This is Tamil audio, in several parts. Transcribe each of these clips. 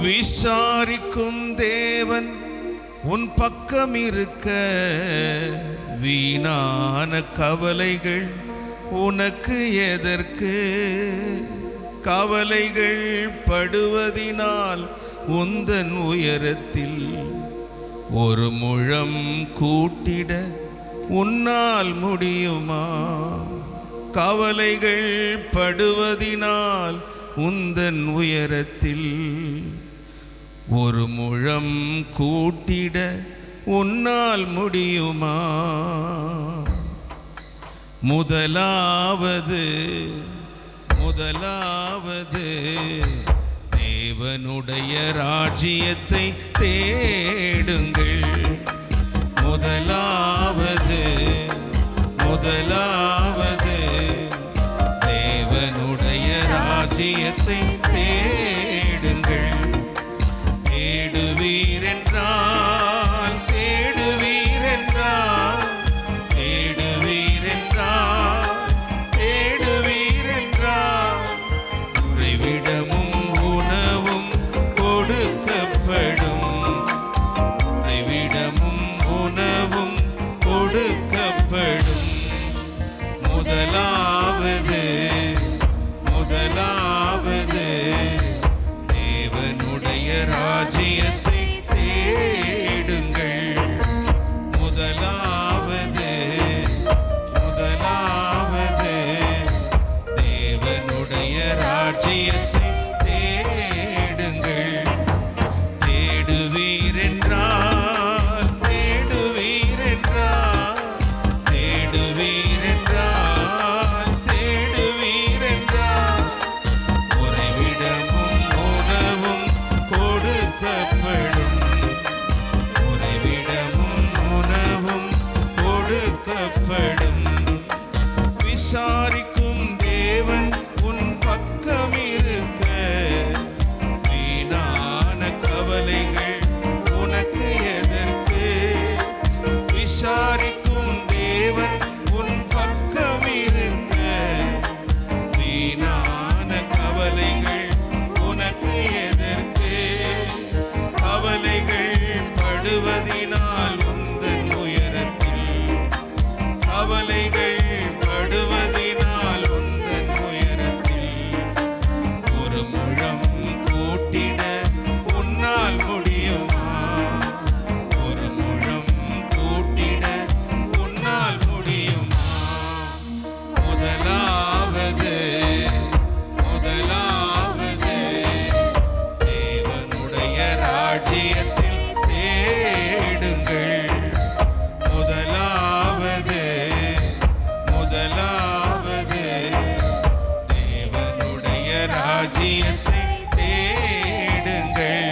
விசாரிக்கும் தேவன் உன் பக்கம் இருக்க, வீணான கவலைகள் உனக்கு எதற்கு? கவலைகள் படுவதினால் உந்தன் உயரத்தில் ஒரு முழம் கூட்டிட உன்னால் முடியுமா? கவலைகள் படுவதினால் உந்தன் உயரத்தில் ஒரு முழம் கூட்டிட உன்னால் முடியுமா? முதலாவது தேவனுடைய ராஜ்யத்தை தேடுங்கள். முதலாவது தேவனுடைய ராஜ்யத்தை தேடுங்கள். தேடுவீரென்றால் உறைவிடமும் உணவும் கொடுக்கப்படும். உறைவிடமும் உணவும் கொடுக்கப்படும். முதலாவது தேவனுடைய ராஜ்யத்தை தேடுங்கள். முதலாவது தேவனுடைய ராஜ்யத்தை தேடுங்கள். தேடுவீரென்றால் உறைவிடமும் உணவும் கொடுக்கப்படும். உறைவிடமும் உணவும் கொடுக்கப்படும். விசாரிக்கும் தேவன் உன் பக்கம் இருக்க, வீணான கவலைகள் உனக்கு எதற்கு? விசாரிக்கும் தேவன் உன் பக்கம் இருக்க, வீணான கவலைகள் உனக்கு எதற்கு? கவலைகள் படுவதினால் உந்தன் உயரத்தில் கவலைகள் படுவதினால் உந்தன் உயரத்தில் ஒரு முழம் கூட்டிட உன்னால் முடியுமா? ஒரு முழம் கூட்டிட உன்னால் முடியுமா? முதலாவது தேவனுடைய ராஜ்யத்தில் தேடுங்கள். முதலாவது தேவனுடைய ராஜ்யத்தை தேடுங்கள்.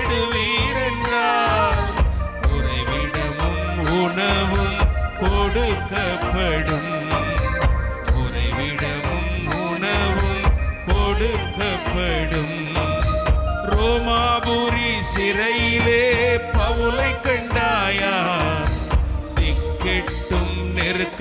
தேடுவீரென்றால் உறைவிடமும் உணவும் கொடுக்கப்படும். உறைவிடமும் உணவும் கொடுக்கப்படும். ரோமாபுரி சிறையிலே பவுலை கண்டு